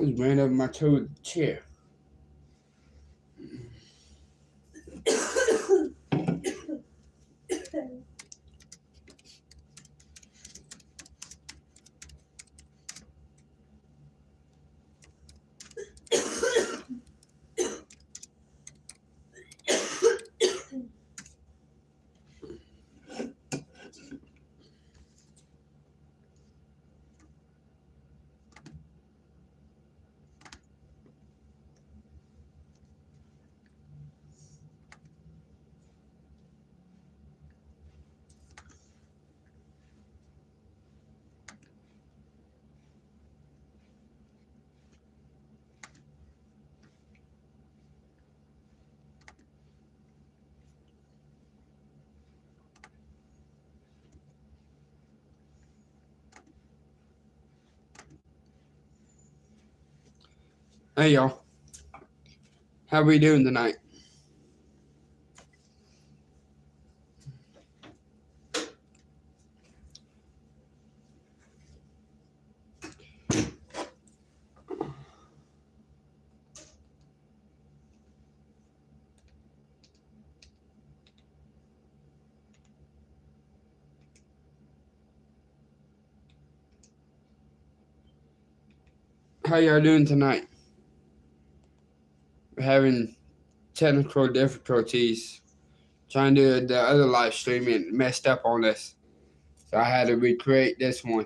just ran over my toe with the chair. Hey y'all, how we doing tonight? How y'all doing tonight? We're having technical difficulties trying to do the other live stream and messed up on us. So I had to recreate this one.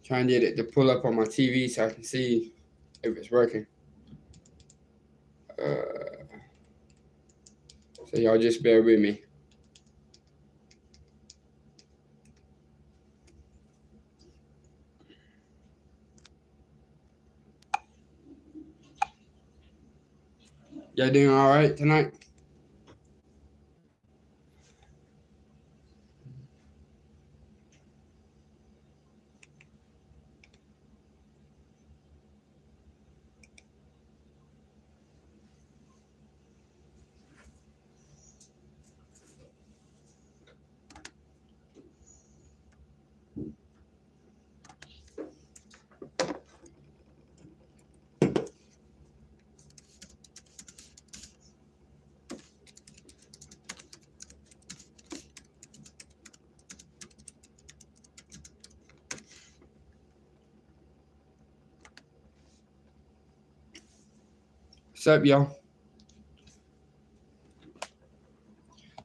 Trying to get it to pull up on my TV so I can see if it's working. So y'all just bear with me. Y'all doing all right tonight? What's up, y'all?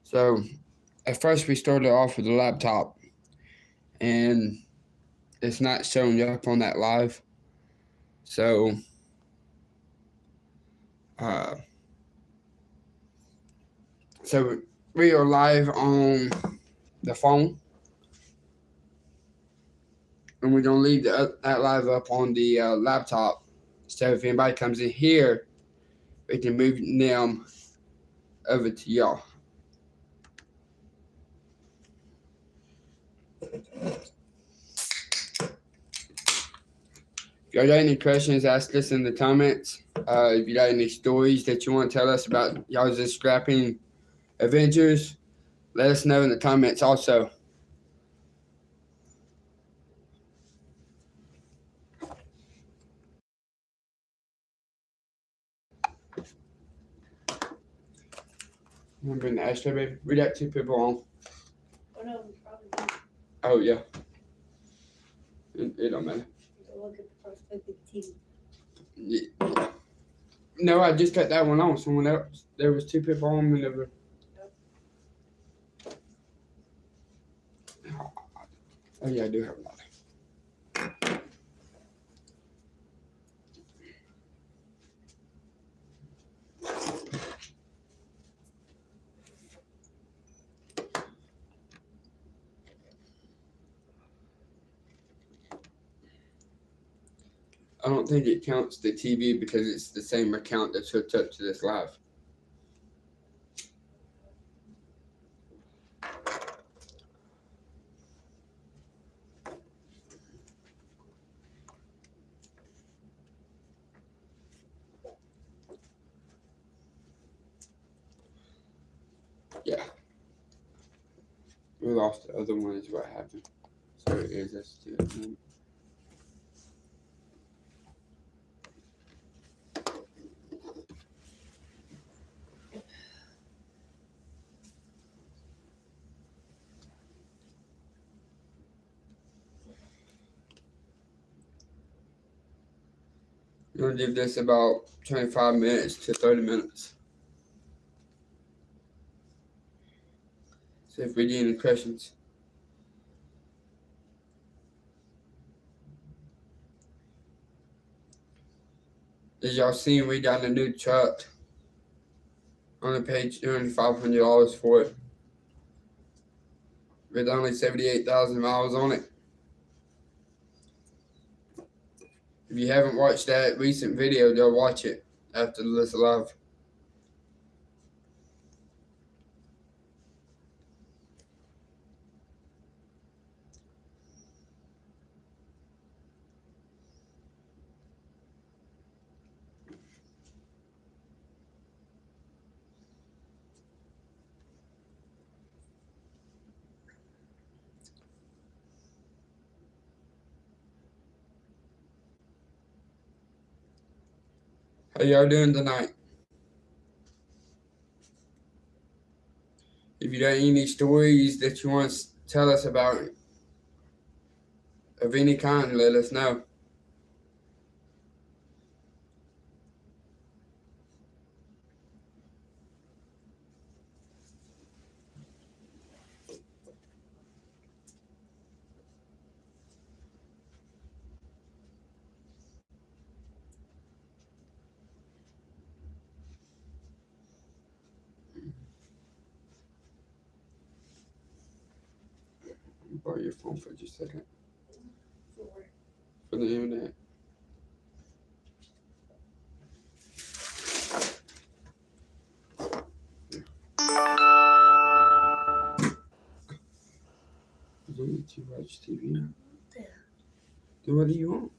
So at first we started off with the laptop and it's not showing up on that live. So we are live on the phone, and we're gonna leave that live up on the laptop. So if anybody comes in here, we can move them over to y'all. If y'all got any questions, ask us in the comments. If you got any stories that you want to tell us about y'all just scrapping Avengers, let us know in the comments also. I'm gonna bring the ashtray, baby. We got 2 people on. Oh no, we probably. Oh yeah. It don't matter. Look at the first look at the TV. Yeah. No, I just got that one on. Someone else. There was 2 people on me. Oh yeah, I do have a lot. I don't think it counts the TV because it's the same account that's hooked up to this live. Yeah. We lost the other one is what happened. So it is us 2. I'm gonna give this about 25 minutes to 30 minutes. See if we get any questions. As y'all seen, we got a new truck. Only paid $500 for it. With only 78,000 miles on it. If you haven't watched that recent video, go watch it after this live. How y'all doing tonight? If you got any stories that you want to tell us about of any kind, let us know. Borrow your phone for just a second. For the internet. You don't need to watch TV. Then what do you want?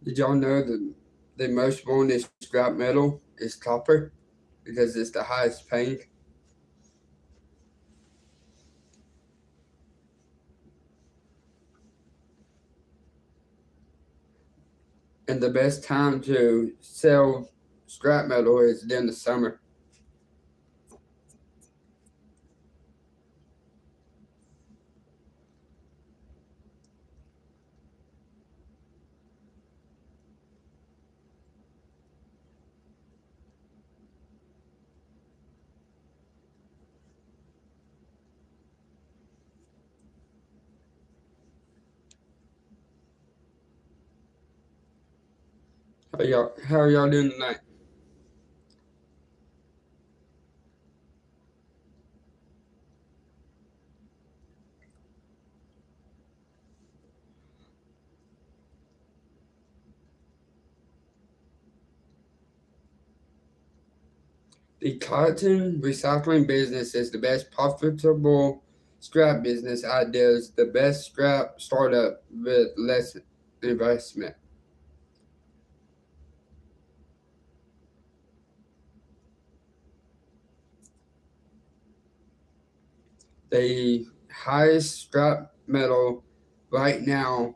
Did y'all know that the most wanted scrap metal is copper because it's the highest paying? And the best time to sell scrap metal is during the summer. How are y'all doing tonight? The cotton recycling business is the best profitable scrap business ideas, the best scrap startup with less investment. The highest scrap metal right now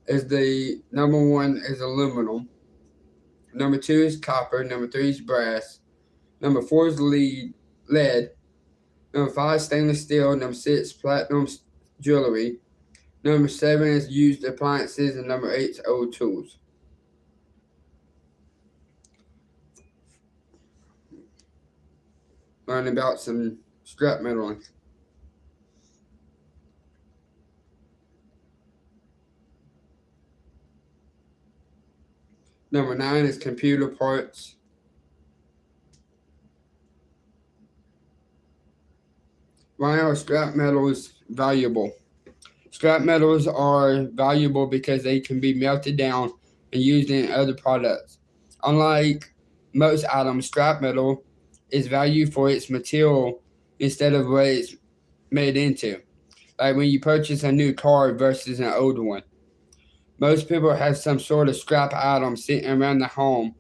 is the number one is aluminum. Number two is copper. Number three is brass. Number four is lead. Number 5, stainless steel. Number 6, platinum jewelry. Number 7 is used appliances, and number 8 is old tools. Learn about some scrap metal. Number 9 is computer parts. Why are scrap metals valuable? Scrap metals are valuable because they can be melted down and used in other products. Unlike most items, scrap metal is valued for its material instead of what it's made into. Like when you purchase a new car versus an old one. Most people have some sort of scrap item sitting around the home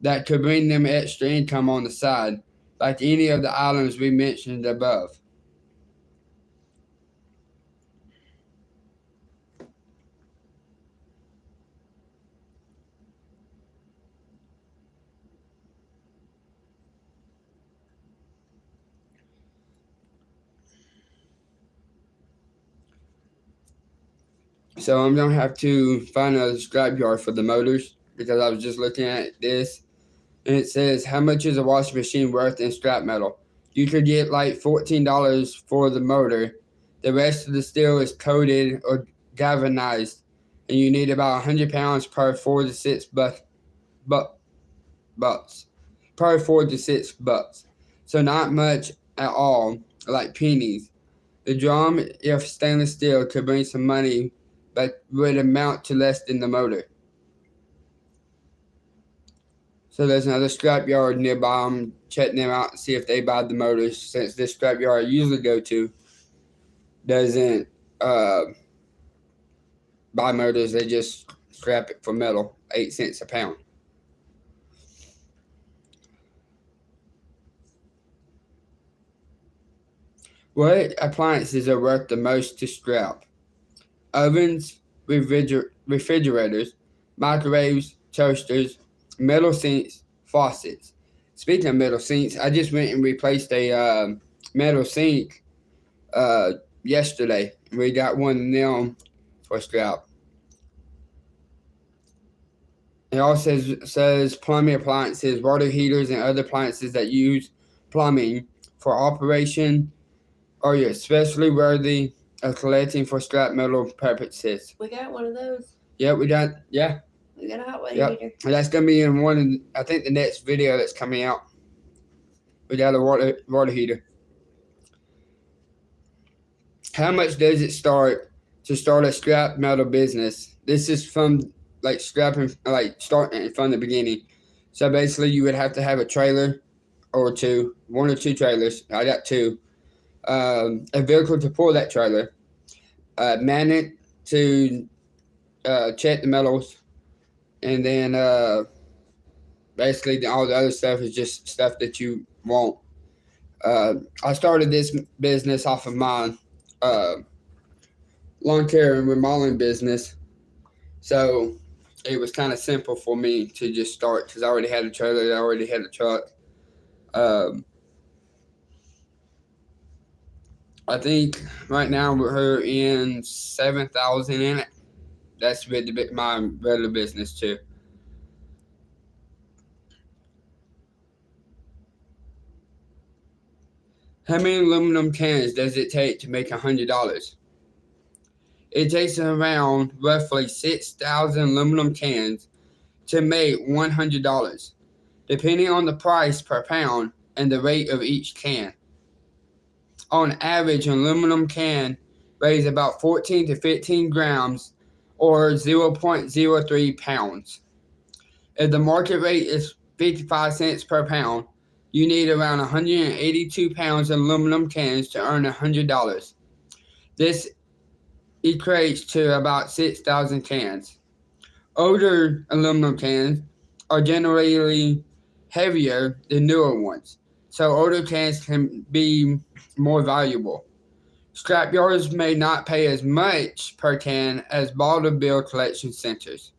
that could bring them extra income on the side, like any of the items we mentioned above. So I'm going to have to find a scrapyard for the motors because I was just looking at this and it says, how much is a washing machine worth in scrap metal? You could get like $14 for the motor. The rest of the steel is coated or galvanized, and you need about 100 pounds per 4 to 6 bucks. Per 4 to 6 bucks. So not much at all, like pennies. The drum, if stainless steel, could bring some money, but would amount to less than the motor. So there's another scrapyard nearby. I'm checking them out and see if they buy the motors, since this scrapyard I usually go to doesn't buy motors. They just scrap it for metal, 8 cents a pound. What appliances are worth the most to scrap? Ovens, refrigerators, microwaves, toasters, metal sinks, faucets. Speaking of metal sinks, I just went and replaced a metal sink yesterday. We got one of them for scrap. It also says plumbing appliances, water heaters, and other appliances that use plumbing for operation are especially worthy of collecting for scrap metal purposes. We got one of those. Yeah, we got, yeah. We got a hot water Yep. heater. And that's going to be in one, I think the next video that's coming out. We got a water heater. How much does it start to start a scrap metal business? This is from like scrapping, like starting from the beginning. So basically you would have to have a trailer or two, 1 or 2 trailers. I got 2. A vehicle to pull that trailer. Magnet to check the metals. And then basically all the other stuff is just stuff that you want. I started this business off of my lawn care and remodeling business. So it was kind of simple for me to just start because I already had a trailer, I already had a truck. I think right now we're in 7,000 in it. That's with my regular business too. How many aluminum cans does it take to make $100? It takes around roughly 6,000 aluminum cans to make $100, depending on the price per pound and the weight of each can. On average, an aluminum can weighs about 14 to 15 grams or 0.03 pounds. If the market rate is 55 cents per pound, you need around 182 pounds of aluminum cans to earn $100. This equates to about 6,000 cans. Older aluminum cans are generally heavier than newer ones, so older cans can be more valuable. Scrapyards may not pay as much per can as bottle bill collection centers.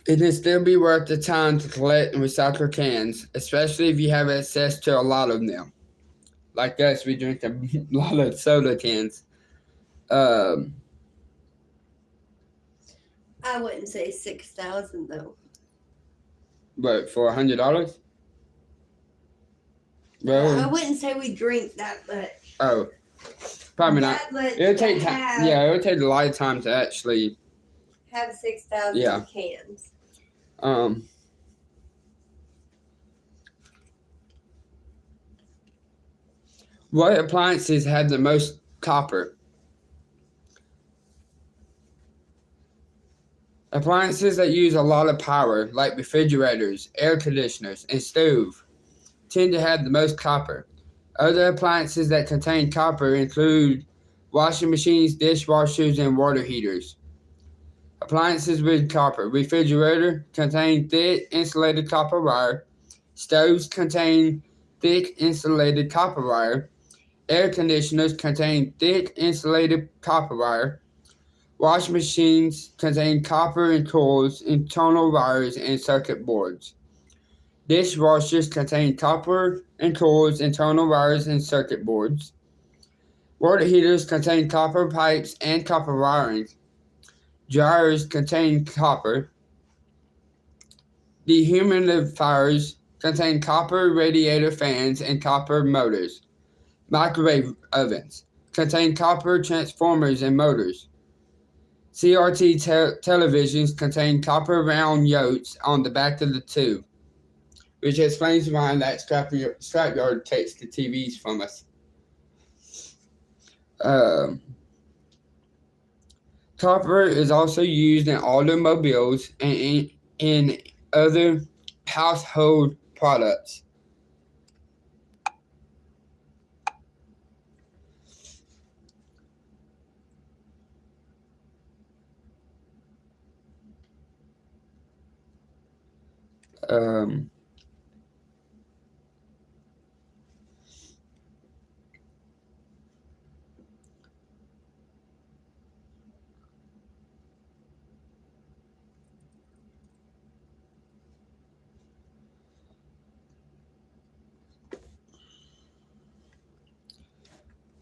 It can still be worth the time to collect and recycle cans, especially if you have access to a lot of them. like us, we drink a lot of soda cans. I wouldn't say 6,000 though. But for $100? I Well, wouldn't say we drink that much. oh, probably not. That much It would take to time. have, Yeah, it would take a lot of time to actually. have 6,000 Yeah. cans. What appliances have the most copper? Appliances that use a lot of power, like refrigerators, air conditioners, and stove, tend to have the most copper. Other appliances that contain copper include washing machines, dishwashers, and water heaters. Appliances with copper. Refrigerator contain thick insulated copper wire. Stoves contain thick insulated copper wire. Air conditioners contain thick insulated copper wire. Washing machines contain copper and coils, internal wires, and circuit boards. Dishwashers contain copper and coils, internal wires, and circuit boards. Water heaters contain copper pipes and copper wiring. Dryers contain copper. Dehumidifiers contain copper radiator fans and copper motors. Microwave ovens contain copper transformers and motors. CRT televisions contain copper round yotes on the back of the tube, which explains why that scrapyard takes the TVs from us. Copper is also used in automobiles and in other household products.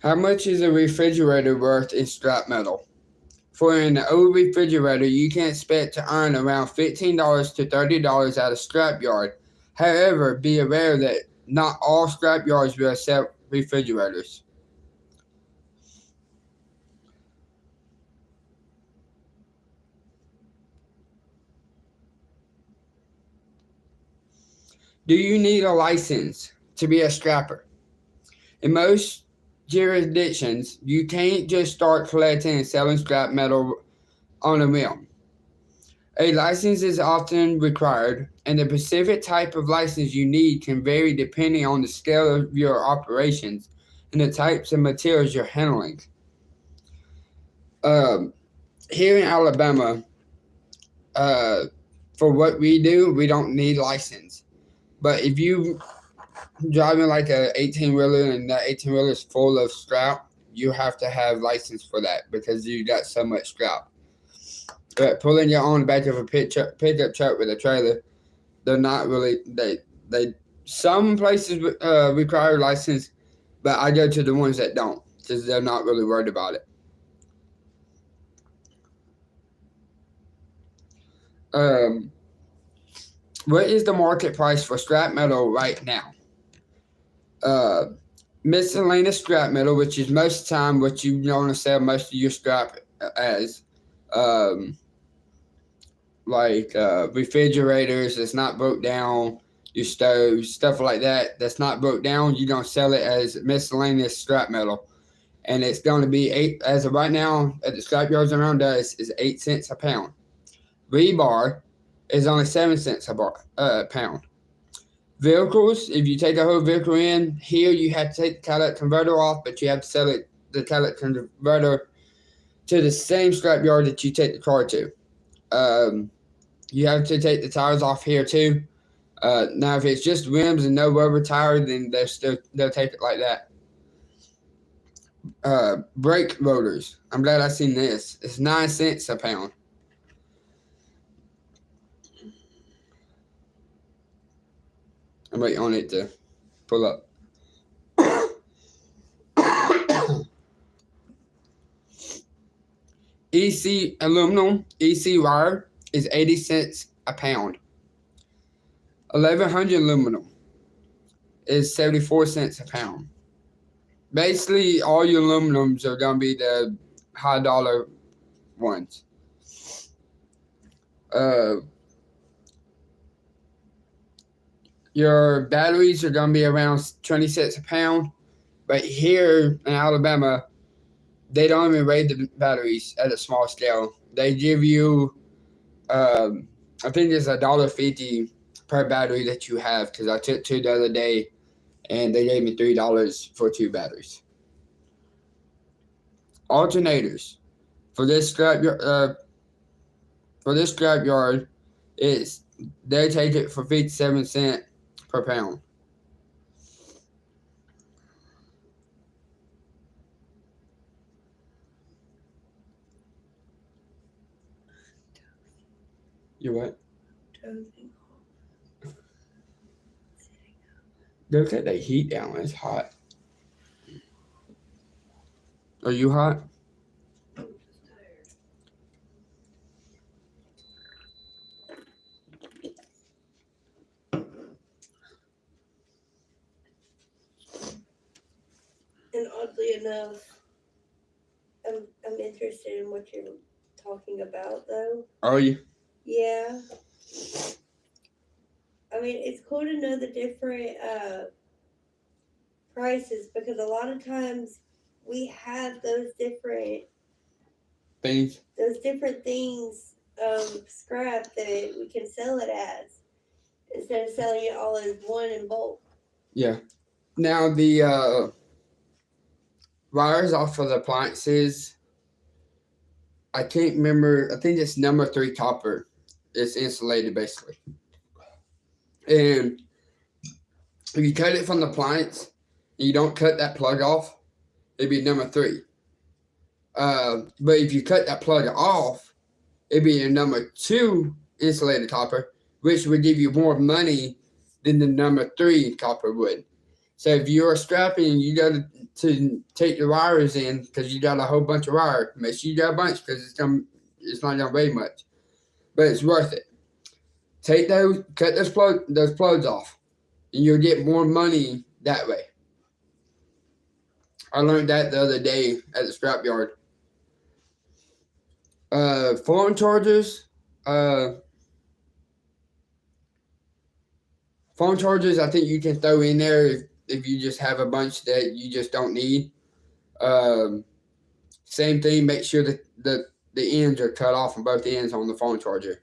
How much is a refrigerator worth in scrap metal? For an old refrigerator, you can expect to earn around $15 to $30 at a scrapyard. However, be aware that not all scrapyards will accept refrigerators. Do you need a license to be a scrapper? In most jurisdictions, you can't just start collecting and selling scrap metal on a whim. A license is often required, and the specific type of license you need can vary depending on the scale of your operations and the types of materials you're handling. Here in Alabama, for what we do, we don't need license. But if you driving like a 18-wheeler and that 18-wheeler is full of scrap, you have to have license for that because you got so much scrap. But pulling your own back of a pickup truck with a trailer, they're not really they some places require a license, but I go to the ones that don't because they're not really worried about it. What is the market price for scrap metal right now? Miscellaneous scrap metal, which is most of the time what you want to sell most of your scrap as, like refrigerators that's not broke down, your stoves, stuff like that that's not broke down, you're going to sell it as miscellaneous scrap metal. And it's going to be as of right now at the scrap yards around us, is 8 cents a pound. Rebar is only 7 cents a pound. Vehicles, if you take a whole vehicle in, here you have to take the catalytic converter off, but you have to sell the catalytic converter to the same scrap yard that you take the car to. You have to take the tires off here too. Now, if it's just rims and no rubber tire, then they'll take it like that. Brake rotors. I'm glad I seen this. It's 9 cents a pound. I'm waiting on it to pull up. EC aluminum EC wire is 80 cents a pound. 1100 aluminum is 74 cents a pound. Basically, all your aluminums are going to be the high dollar ones. Your batteries are going to be around 20 cents a pound. But here in Alabama, they don't even rate the batteries at a small scale. They give you, I think it's $1.50 per battery that you have, because I took 2 the other day, and they gave me $3 for 2 batteries. Alternators for this scrapyard, is they take it for 57 cents per pound. You what? Don't take the heat down when it's hot. Are you hot? And oddly enough, I'm interested in what you're talking about, though. Are you? Yeah. I mean, it's cool to know the different prices, because a lot of times we have those different Things? things scrap that we can sell it as, instead of selling it all as one in bulk. Yeah. Now, the wires off of the appliances, I can't remember. I think it's number 3 copper. It's insulated, basically. And if you cut it from the appliance and you don't cut that plug off, it'd be number 3. But if you cut that plug off, it'd be a number 2 insulated copper, which would give you more money than the number 3 copper would. So if you're scrapping, you got to take the wires in, because you got a whole bunch of wire. Make sure you got a bunch, because it's not gonna weigh much, but it's worth it. Cut those plugs off, and you'll get more money that way. I learned that the other day at the scrapyard. Phone chargers. Phone chargers, I think you can throw in there if you just have a bunch that you just don't need. Same thing, make sure that the ends are cut off on both ends on the phone charger.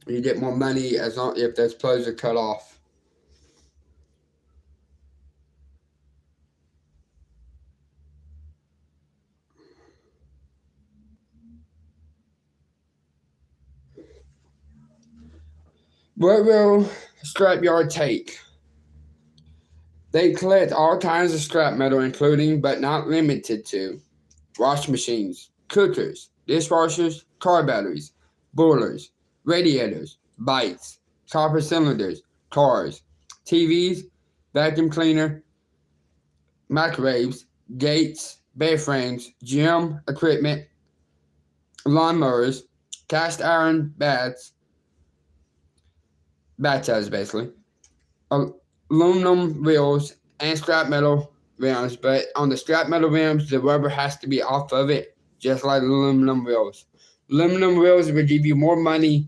You get more money if those plugs are cut off. What will scrapyard take? They collect all kinds of scrap metal, including but not limited to washing machines, cookers, dishwashers, car batteries, boilers, radiators, bikes, copper cylinders, cars, TVs, vacuum cleaner, microwaves, gates, bed frames, gym equipment, lawnmowers, cast iron bathtubs, basically, aluminum wheels, and scrap metal rims. But on the scrap metal rims, the rubber has to be off of it, just like aluminum wheels. Aluminum wheels will give you more money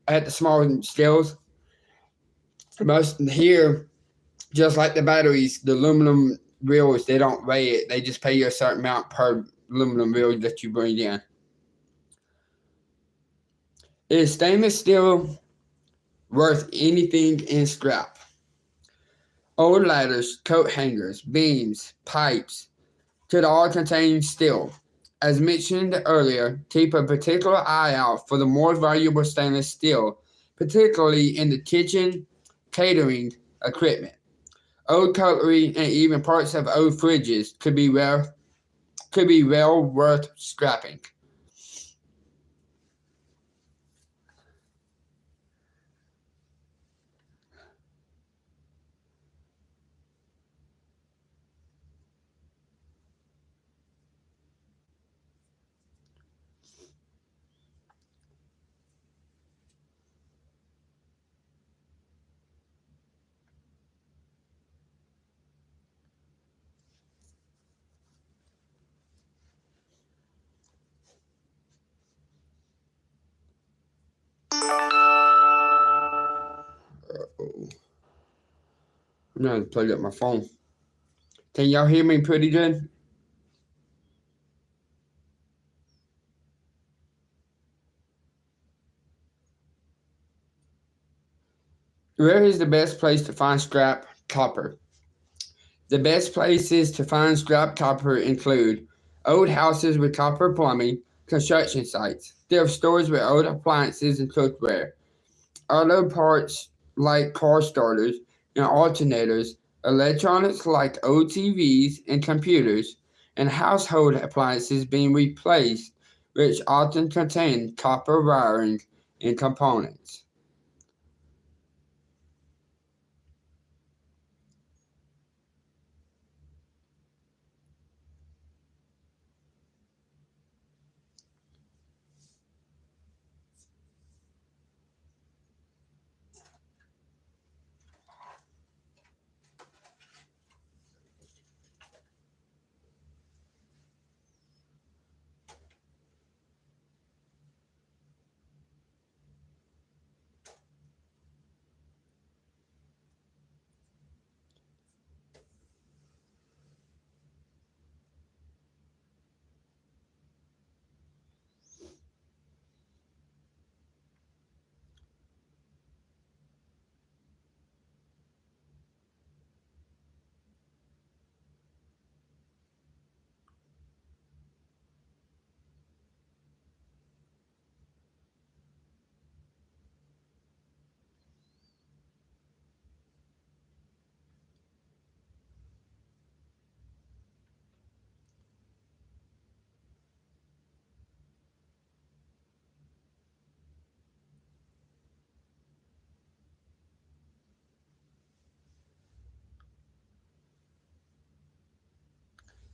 at the small scales. Most here, just like the batteries, the aluminum wheels, they don't weigh it. They just pay you a certain amount per aluminum wheel that you bring in. Is stainless steel worth anything in scrap? Old ladders, coat hangers, beams, pipes could all contain steel. As mentioned earlier, keep a particular eye out for the more valuable stainless steel, particularly in the kitchen, catering equipment. Old cutlery and even parts of old fridges could be well worth scrapping. I'm gonna plug up my phone. Can y'all hear me pretty good? Where is the best place to find scrap copper? The best places to find scrap copper include old houses with copper plumbing, construction sites, thrift stores with old appliances and cookware, auto parts like car starters and alternators, electronics like old TVs and computers, and household appliances being replaced, which often contain copper wiring and components.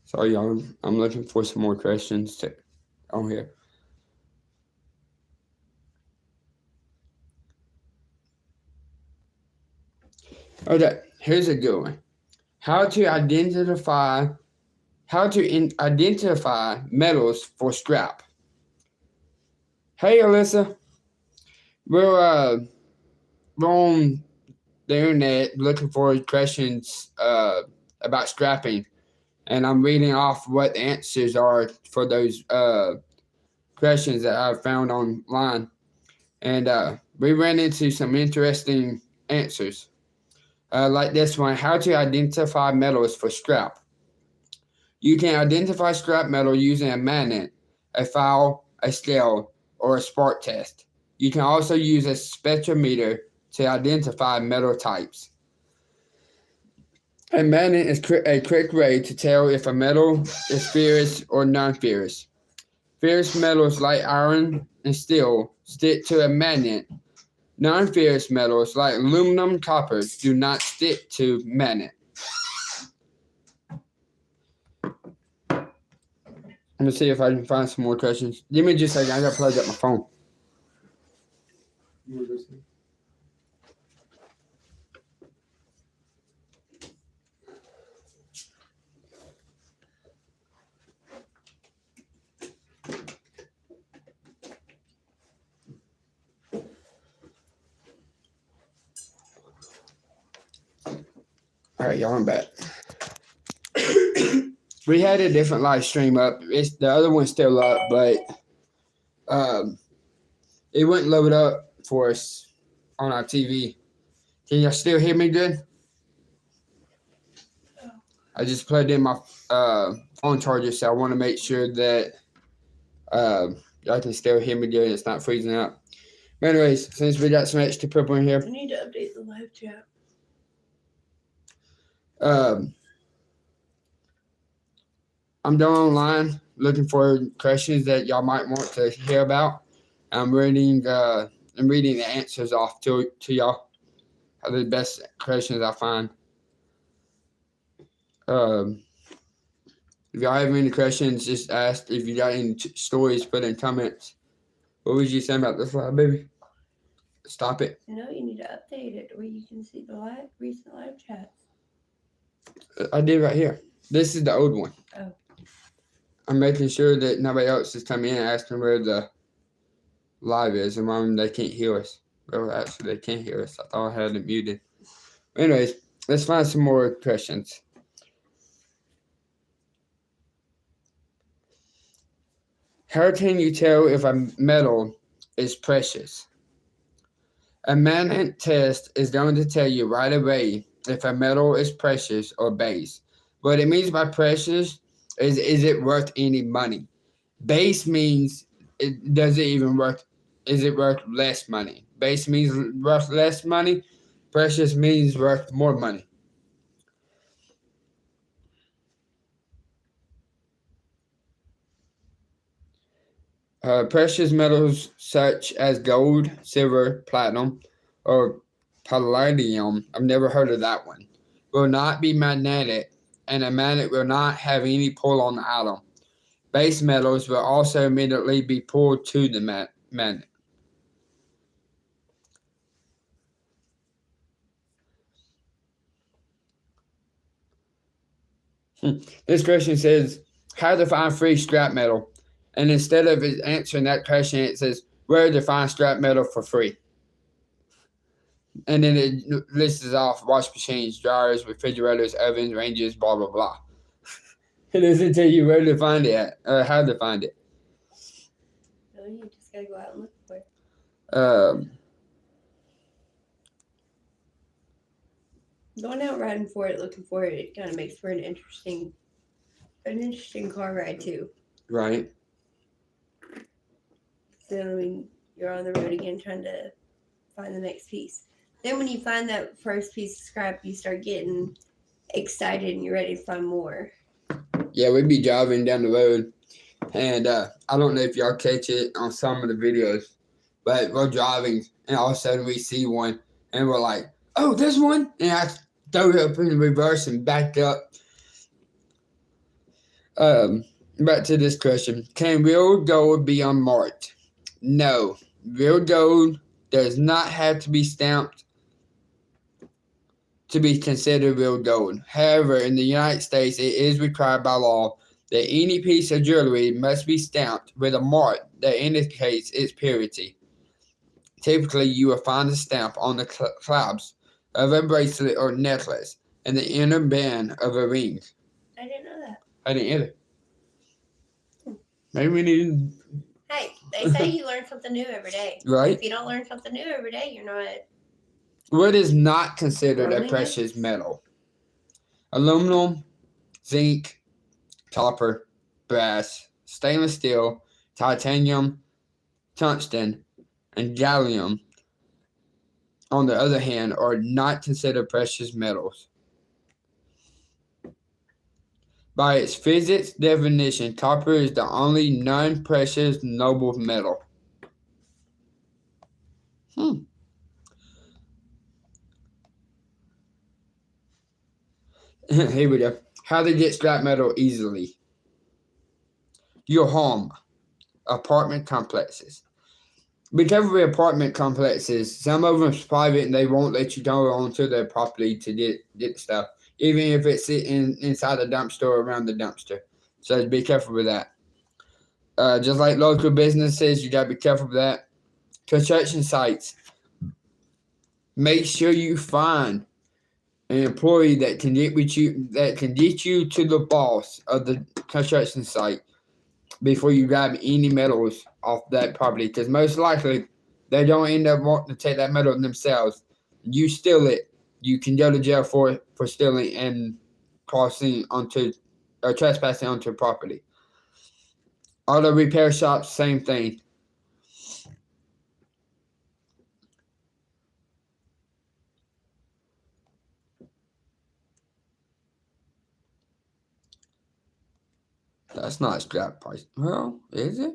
So y'all, I'm looking for some more questions on here. Okay, here's a good one. How to identify metals for scrap. Hey Alyssa, we're on the internet looking for questions about scrapping, and I'm reading off what the answers are for those questions that I found online, and we ran into some interesting answers. Like this one, how to identify metals for scrap. You can identify scrap metal using a magnet, a file, a scale, or a spark test. You can also use a spectrometer to identify metal types. A magnet is a quick way to tell if a metal is ferrous or non-ferrous. Ferrous metals like iron and steel stick to a magnet. Non-ferrous metals like aluminum, copper do not stick to magnet. Let me see if I can find some more questions. Give me just a second. I gotta plug up my phone. All right, y'all, I'm back. We had a different live stream up. The other one's still up, but it wouldn't load up for us on our TV. Can y'all still hear me good? I just plugged in my phone charger, so I want to make sure that y'all can still hear me good. It's not freezing out. But anyways, since we got some extra people in here, We need to update the live chat. I'm done online looking for questions that y'all might want to hear about. I'm reading the answers off to y'all. Are the best questions I find. If y'all have any questions, just ask. If you got any stories, put in comments. What was you saying about this live, baby? Stop it. No, you need to update it where you can see the recent live chats. I did right here. This is the old one. Oh. I'm making sure that nobody else is coming in and asking where the live is, and they can't hear us. Well, actually, they can't hear us. I thought I had it muted. Anyways, let's find some more questions. How can you tell if a metal is precious? A magnet test is going to tell you right away if a metal is precious or base. What it means by precious is it worth any money? Base means is it worth less money? Base means worth less money. Precious means worth more money. Precious metals such as gold, silver, platinum, or palladium, I've never heard of that one, will not be magnetic, and a magnet will not have any pull on the atom. Base metals will also immediately be pulled to the magnet. This question says, how to find free scrap metal? And instead of it answering that question, it says, where to find scrap metal for free? And then it lists off wash machines, dryers, refrigerators, ovens, ranges, blah, blah, blah. It doesn't tell you where to find it at, or how to find it. No, you just gotta go out and look for it. Going out riding for it, looking for it, it kind of makes for an interesting car ride too. Right. So I mean, you're on the road again trying to find the next piece. Then when you find that first piece of scrap, you start getting excited and you're ready to find more. Yeah, we'd be driving down the road, and I don't know if y'all catch it on some of the videos, but we're driving, and all of a sudden we see one, and we're like, oh, there's one, and I throw it up in reverse and backed up. Back to this question. Can real gold be unmarked? No. Real gold does not have to be stamped to be considered real gold. However, in the United States, it is required by law that any piece of jewelry must be stamped with a mark that indicates its purity. Typically, you will find a stamp on the clasp of a bracelet or necklace and the inner band of a ring. I didn't know that. I didn't either. Maybe we need... Hey, they say you learn something new every day. Right? If you don't learn something new every day, you're not... What is not considered a precious metal? Aluminum, zinc, copper, brass, stainless steel, titanium, tungsten, and gallium, on the other hand, are not considered precious metals. By its physics definition, copper is the only non-precious noble metal. Here we go. How to get scrap metal easily. Your home. Apartment complexes. Be careful with apartment complexes. Some of them are private and they won't let you go onto their property to get stuff, even if it's sitting inside a dumpster or around the dumpster. So be careful with that. Just like local businesses, you gotta be careful with that. Construction sites. Make sure you find an employee that can get you to the boss of the construction site before you grab any metals off that property, because most likely they don't end up wanting to take that metal themselves. You steal it, you can go to jail for stealing and crossing onto or trespassing onto property. Auto repair shops, same thing. That's not scrap price. Well, is it?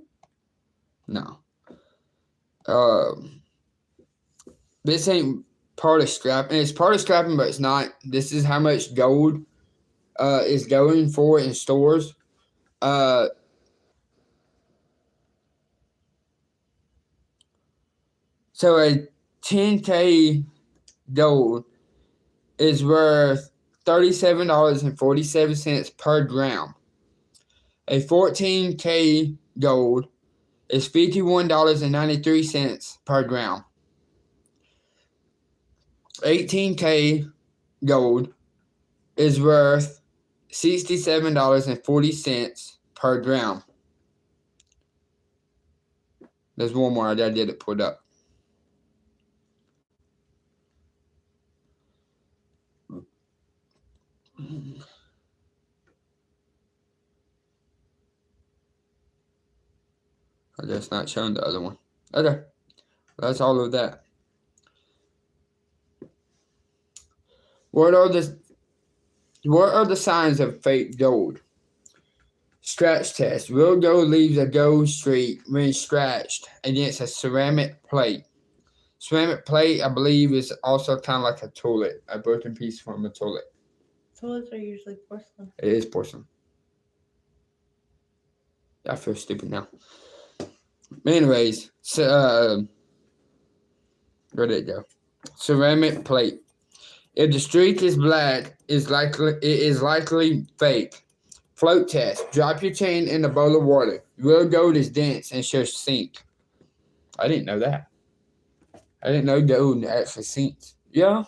No. This ain't part of scrapping. It's part of scrapping, but it's not. This is how much gold is going for in stores. So a 10K gold is worth $37.47 per gram. A 14K gold is $51.93 per gram. 18K gold is worth $67.40 per gram. There's one more. I did it pulled up. I just not showing the other one. Okay. That's all of that. What are the signs of fake gold? Scratch test. Real gold leaves a gold streak when scratched against a ceramic plate. Ceramic plate, I believe, is also kind of like a toilet, a broken piece from a toilet. Toilets are usually porcelain. It is porcelain. I feel stupid now. Anyways, so where did it go? Ceramic plate. If the streak is black, it is likely fake. Float test. Drop your chain in a bowl of water. Real gold is dense and should sink. I didn't know that. I didn't know gold actually sinks. Yeah.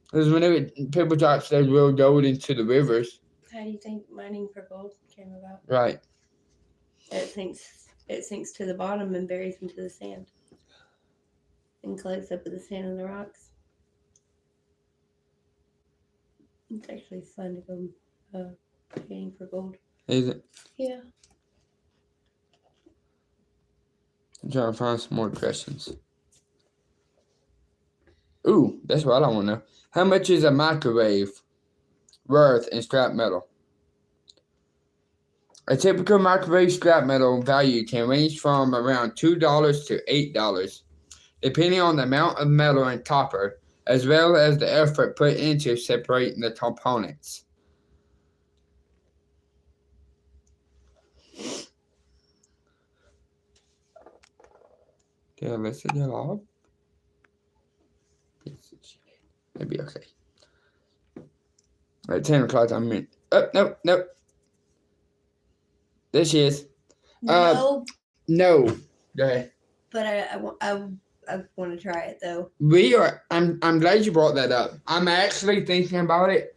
Because whenever people drop their real gold into the rivers. How do you think mining for gold came about? Right. It sinks to the bottom and buries into the sand. And collects up with the sand and the rocks. It's actually fun to go digging for gold. Is it? Yeah. I'm trying to find some more questions. Ooh, that's what I want to know. How much is a microwave worth in scrap metal? A typical microwave scrap metal value can range from around $2 to $8, depending on the amount of metal and copper, as well as the effort put into separating the components. Did I listen it off? Maybe okay. At 10 o'clock, I'm in. Oh, nope. There she is. No. No. Go ahead. But I want to try it though. I'm glad you brought that up. I'm actually thinking about it.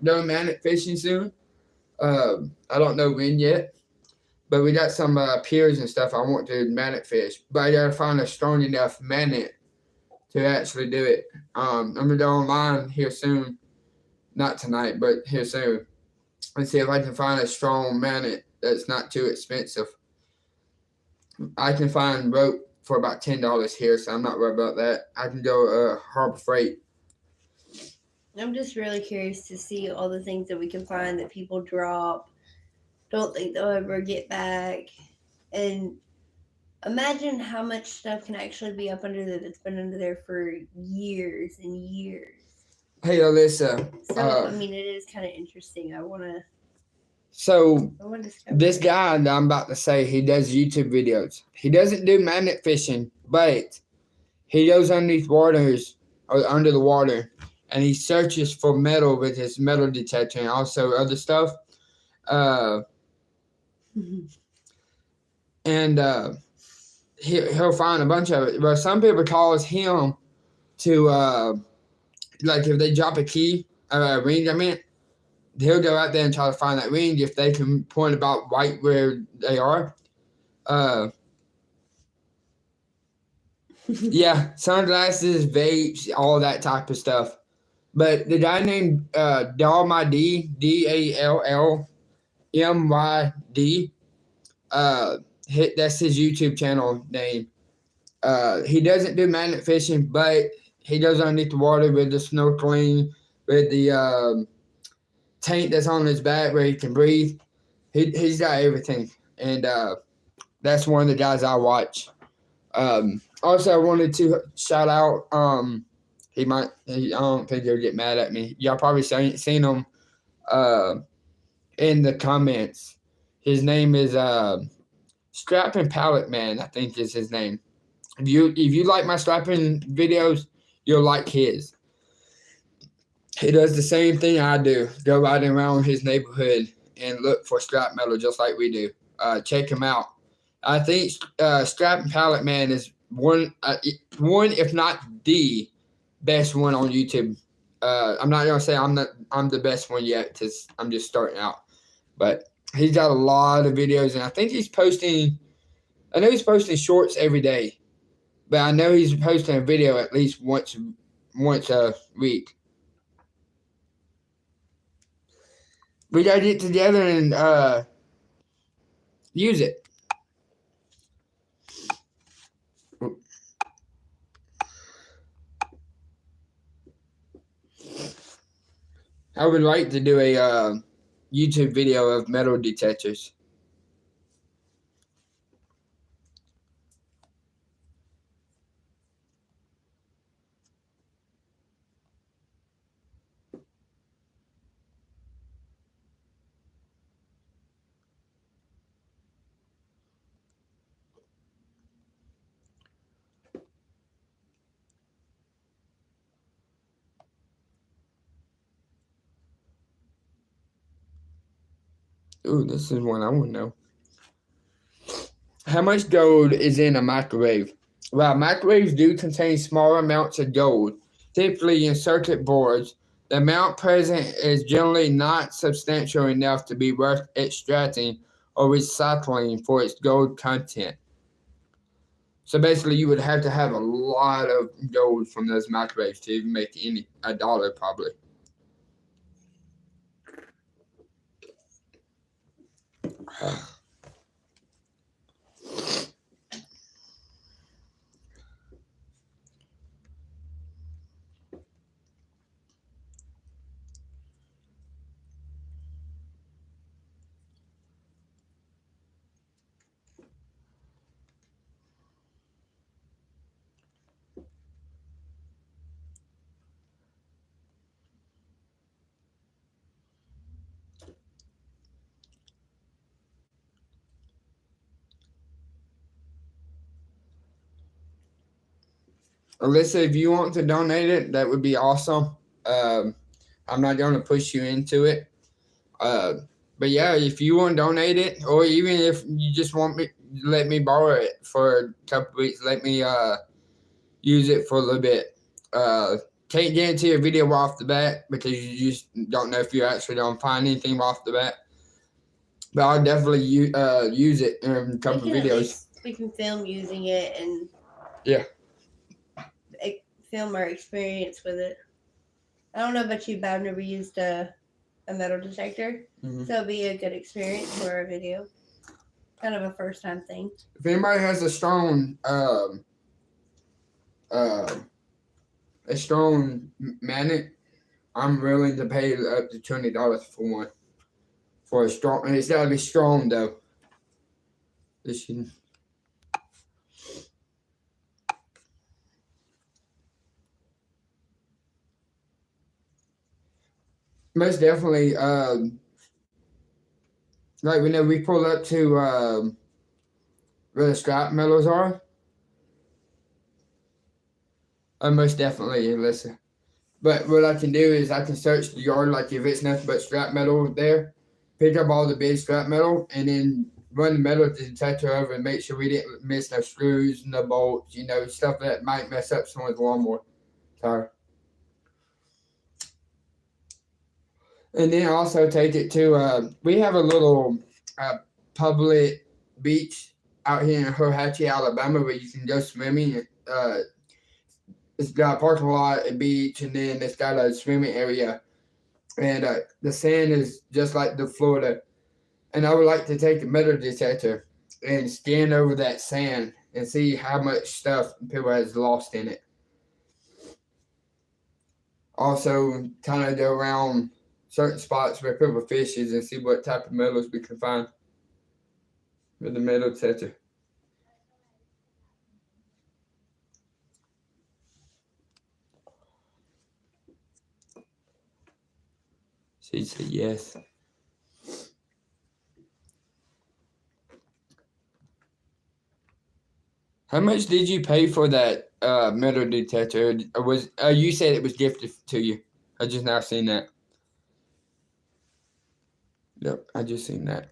Doing magnet fishing soon. I don't know when yet, but we got some piers and stuff I want to magnet fish. But I gotta find a strong enough magnet to actually do it. I'm gonna go online here soon. Not tonight, but here soon. And see if I can find a strong magnet that's not too expensive. I can find rope for about $10 here, so I'm not worried about that. I can go Harbor Freight. I'm just really curious to see all the things that we can find that people drop, don't think they'll ever get back, and imagine how much stuff can actually be up under there that's been under there for years and years. Hey, Alyssa. So, I mean, it is kind of interesting. I want to. So, this guy that I'm about to say, he does YouTube videos. He doesn't do magnet fishing, but he goes underneath waters, or under the water, and he searches for metal with his metal detector and also other stuff. And he'll find a bunch of it. But some people calls him to, like if they drop a key, a ring, he'll go out there and try to find that ring if they can point about right where they are. Yeah, sunglasses, vapes, all that type of stuff. But the guy named Dallmyd, Dallmyd, that's his YouTube channel name. He doesn't do magnet fishing, but he goes underneath the water with the snorkeling, with the tank that's on his back where he can breathe. He's got everything, and that's one of the guys I watch. Also, I wanted to shout out. I don't think he'll get mad at me. Y'all probably seen him in the comments. His name is Strapping Pallet Man, I think is his name. If you like my strapping videos, you'll like his. He does the same thing I do. Go riding around his neighborhood and look for scrap metal just like we do. Check him out. I think Strapping Pallet Man is one, if not the best one on YouTube I'm not gonna say I'm the best one yet, because I'm just starting out. But he's got a lot of videos, and I think he's posting. I know he's posting shorts every day, but I know he's posting a video at least once a week. We gotta get together and use it. I would like to do a YouTube video of metal detectors. Ooh, this is one I want to know. How much gold is in a microwave? While microwaves do contain small amounts of gold, typically in circuit boards, the amount present is generally not substantial enough to be worth extracting or recycling for its gold content. So basically, you would have to have a lot of gold from those microwaves to even make a dollar, probably. Alyssa, if you want to donate it, that would be awesome. I'm not going to push you into it. But yeah, if you want to donate it, or even if you just want me, let me borrow it for a couple weeks. Let me use it for a little bit. Can't guarantee a video off the bat because you just don't know if you're actually going to find anything off the bat. But I'll definitely use it in a couple of videos. We can film using it and film our experience with it. I don't know about you, but I've never used a metal detector, so it'd be a good experience for a video. Kind of a first time thing. If anybody has a strong magnet, I'm willing to pay up to $20 for one. For a strong, and it's gotta be strong though. This should. Most definitely, like whenever we pull up to where the scrap metals are, most definitely listen. But what I can do is I can search the yard, like if it's nothing but scrap metal there, pick up all the big scrap metal, and then run the metal detector over and make sure we didn't miss no screws, no bolts, stuff that might mess up someone's lawnmower tire. And then also take it to, we have a little public beach out here in Hohatchee, Alabama, where you can go swimming. It's got a parking lot, a beach, and then it's got a swimming area. And the sand is just like the Florida. And I would like to take a metal detector and scan over that sand and see how much stuff people has lost in it. Also, kind of go around certain spots where people fishes and see what type of metals we can find with the metal detector. She said yes. How much did you pay for that metal detector? Or was you said it was gifted to you? I just now seen that. Yep, I just seen that.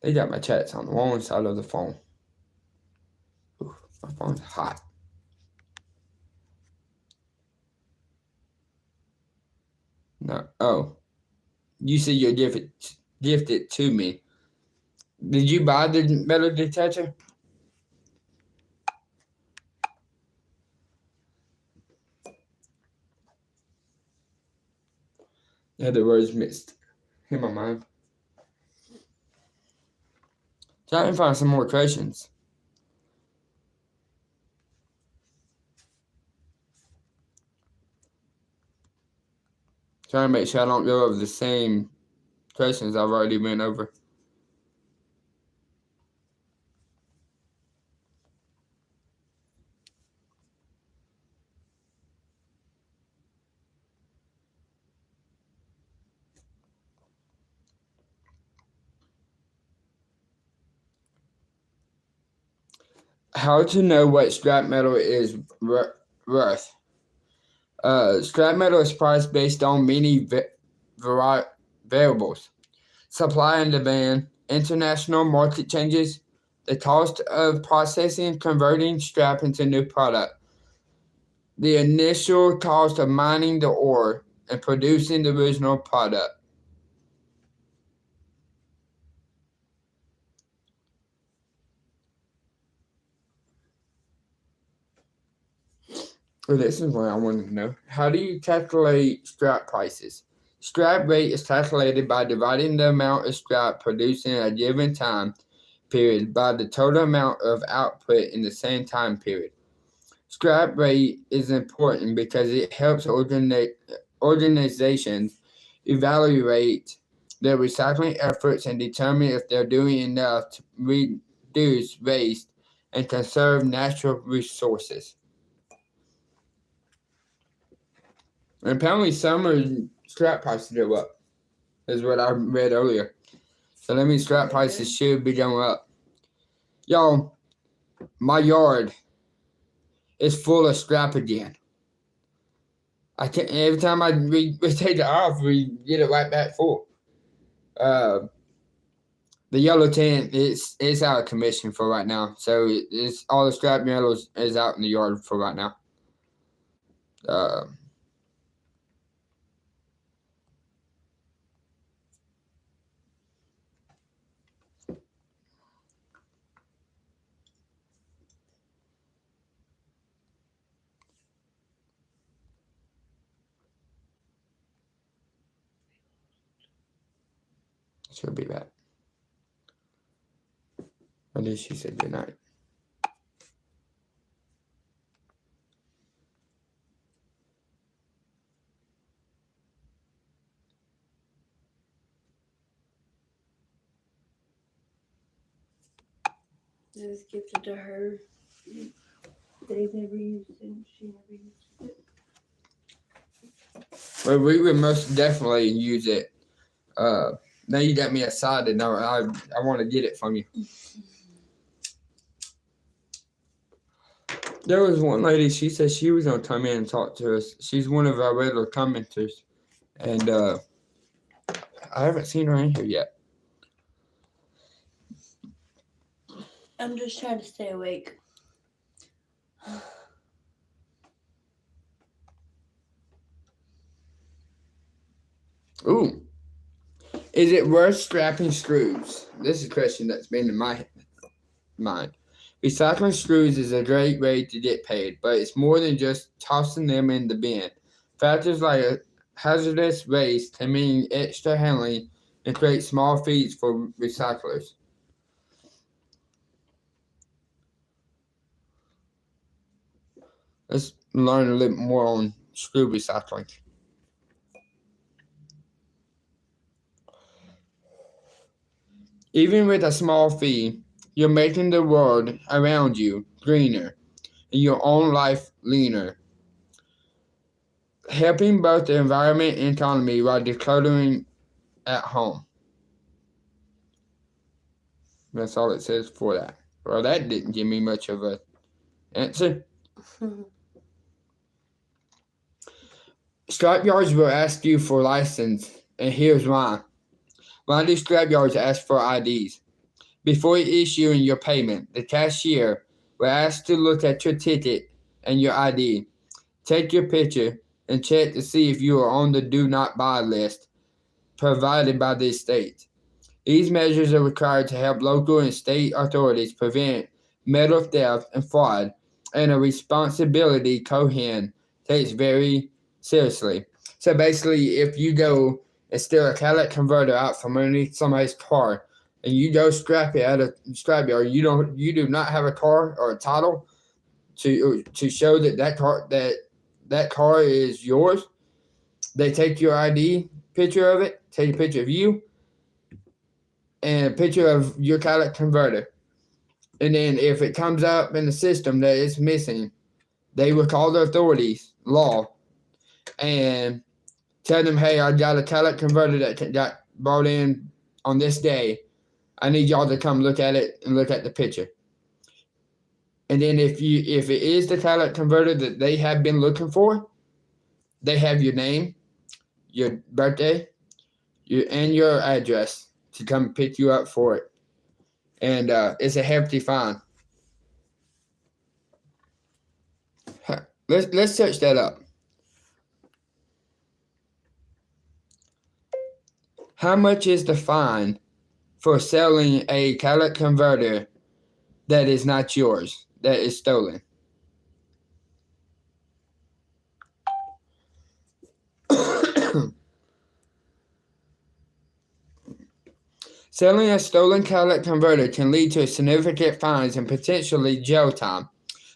They got my chats on the wrong side of the phone. Ooh, my phone's hot. No. Oh, you said you're gifted to me. Did you buy the metal detector? Yeah, the words mixed in my mind. Trying to find some more questions. Trying to make sure I don't go over the same questions I've already been over. How to know what scrap metal is worth? Scrap metal is priced based on many variables: supply and demand, international market changes, the cost of processing and converting scrap into new product, the initial cost of mining the ore and producing the original product. Well, this is what I wanted to know. How do you calculate scrap prices? Scrap rate is calculated by dividing the amount of scrap produced in a given time period by the total amount of output in the same time period. Scrap rate is important because it helps organizations evaluate their recycling efforts and determine if they're doing enough to reduce waste and conserve natural resources. And apparently summer scrap prices go up, is what I read earlier. So that means scrap prices should be going up. Y'all, my yard is full of scrap again. I can't, every time we take it off, we get it right back full. The yellow tent it's out of commission for right now. So it's all the scrap metal is out in the yard for right now. She'll be back. At least she said good night. It was gifted to her. They never used it. She never used it. Well, we would most definitely use it. Now you got me excited. Now I want to get it from you. There was one lady, she said she was going to come in and talk to us. She's one of our regular commenters. And I haven't seen her in here yet. I'm just trying to stay awake. Ooh. Is it worth strapping screws? This is a question that's been in my mind. Recycling screws is a great way to get paid, but it's more than just tossing them in the bin. Factors like hazardous waste can mean extra handling and create small fees for recyclers. Let's learn a little more on screw recycling. Even with a small fee, you're making the world around you greener and your own life leaner, helping both the environment and economy while decluttering at home. That's all it says for that. Well, that didn't give me much of an answer. Scrapyards will ask you for license, and here's why. Why do scrapyards ask for IDs? Before issuing your payment, the cashier will ask to look at your ticket and your ID. Take your picture and check to see if you are on the do not buy list provided by the state. These measures are required to help local and state authorities prevent metal theft and fraud, and a responsibility Cohen takes very seriously. So basically, if you go and steal a catalytic converter out from underneath somebody's car, and you go scrap it at a scrapyard, you do not have a car or a title to show that car is yours. They take your ID picture of it, take a picture of you, and a picture of your catalytic converter. And then if it comes up in the system that it's missing, they will call the authorities, law, and tell them, hey, I got a catalytic converter that got brought in on this day. I need y'all to come look at it and look at the picture. And then if it is the catalytic converter that they have been looking for, they have your name, your birthday, and your address to come pick you up for it. And it's a hefty fine. Let's search that up. How much is the fine for selling a catalytic converter that is not yours, that is stolen? Selling a stolen catalytic converter can lead to significant fines and potentially jail time,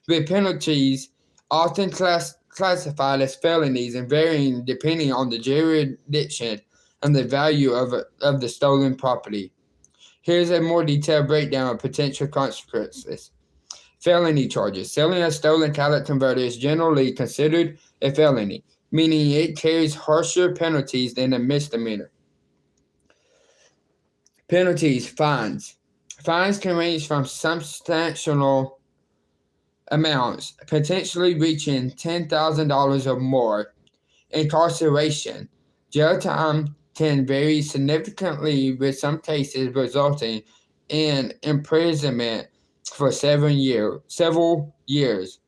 with penalties often classified as felonies and varying depending on the jurisdiction and the value of the stolen property. Here's a more detailed breakdown of potential consequences. Felony charges. Selling a stolen catalytic converter is generally considered a felony, meaning it carries harsher penalties than a misdemeanor. Penalties, fines. Fines can range from substantial amounts, potentially reaching $10,000 or more. Incarceration. Jail time can vary significantly, with some cases resulting in imprisonment for several years.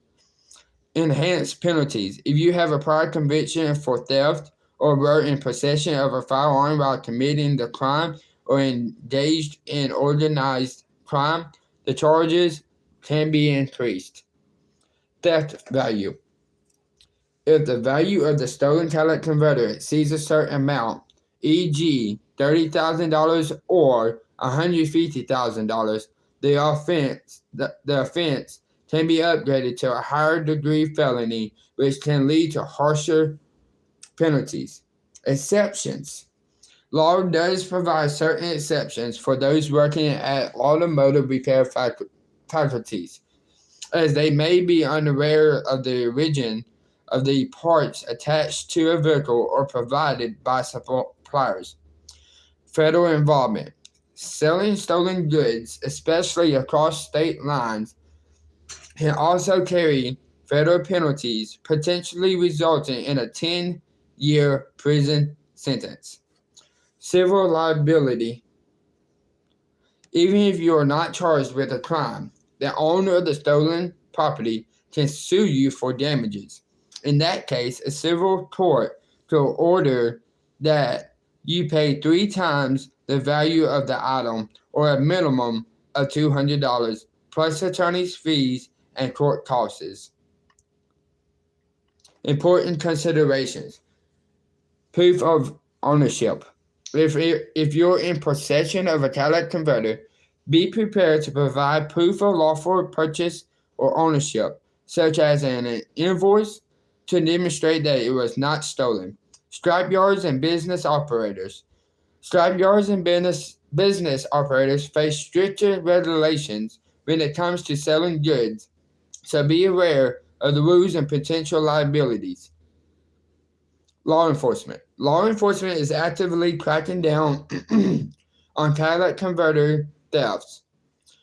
Enhanced penalties. If you have a prior conviction for theft or were in possession of a firearm while committing the crime or engaged in organized crime, the charges can be increased. Theft value. If the value of the stolen catalytic converter exceeds a certain amount, e.g., $30,000 or $150,000, the offense can be upgraded to a higher degree felony, which can lead to harsher penalties. Exceptions. Law does provide certain exceptions for those working at automotive repair faculties, as they may be unaware of the origin of the parts attached to a vehicle or provided by suppliers. Federal involvement. Selling stolen goods, especially across state lines, can also carry federal penalties, potentially resulting in a 10-year prison sentence. Civil liability. Even if you are not charged with a crime, the owner of the stolen property can sue you for damages. In that case, a civil court could order that you pay 3 times the value of the item, or a minimum of $200, plus attorney's fees and court costs. Important considerations. Proof of ownership. If you're in possession of a catalytic converter, be prepared to provide proof of lawful purchase or ownership, such as an invoice to demonstrate that it was not stolen. Scrapyards and business operators. Scrapyards and business operators face stricter regulations when it comes to selling goods, so be aware of the rules and potential liabilities. Law enforcement. Law enforcement is actively cracking down on catalytic converter thefts,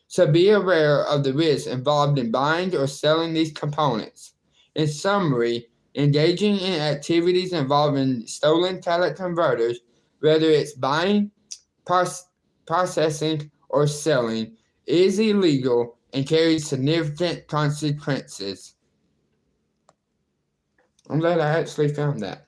so be aware of the risks involved in buying or selling these components. In summary, engaging in activities involving stolen catalytic converters, whether it's buying, processing, or selling, is illegal and carries significant consequences. I'm glad I actually found that.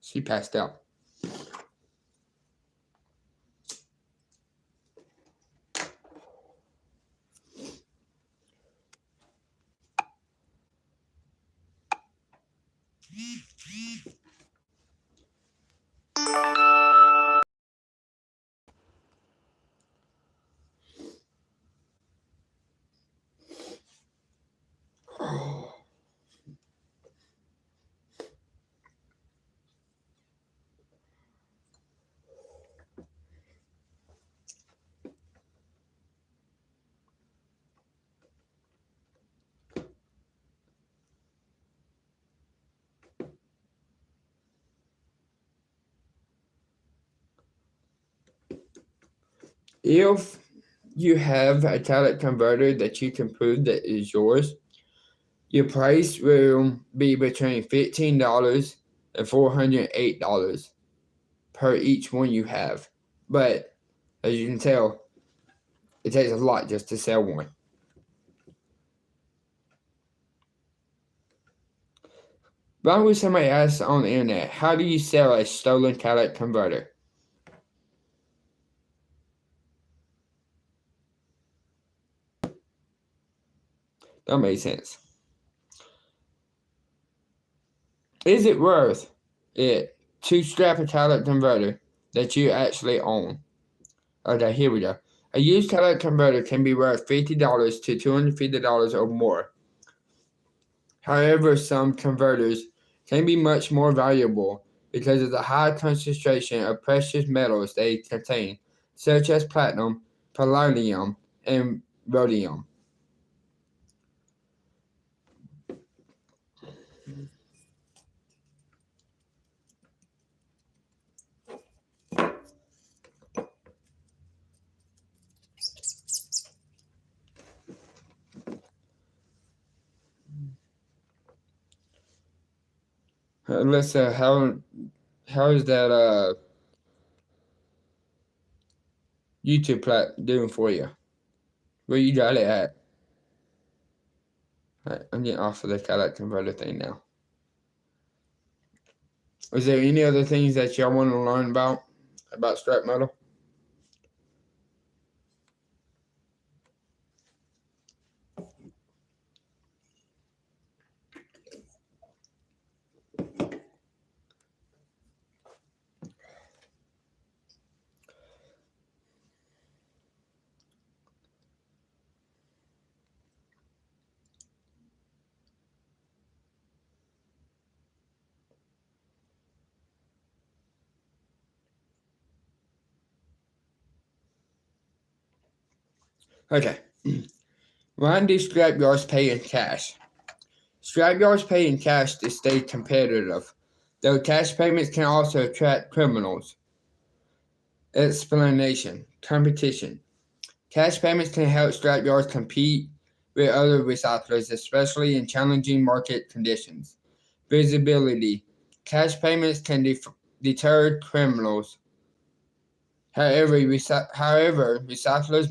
She passed out. If you have a talent converter that you can prove that is yours, your price will be between $15 and $408 per each one you have. But as you can tell, it takes a lot just to sell one. Why would somebody ask on the internet, how do you sell a stolen talent converter? That makes sense. Is it worth it to scrap a talent converter that you actually own? Okay, here we go. A used talent converter can be worth $50 to $250 or more. However, some converters can be much more valuable because of the high concentration of precious metals they contain, such as platinum, palladium, and rhodium. Alyssa, how is that YouTube plat doing for you? Where you got it at? Right, I'm getting off of the talent converter thing now. Is there any other things that y'all want to learn about scrap metal? Okay. Why do scrapyards pay in cash? Scrapyards pay in cash to stay competitive, though cash payments can also attract criminals. Explanation. Competition. Cash payments can help scrapyards compete with other recyclers, especially in challenging market conditions. Visibility. Cash payments can deter criminals. However, recyclers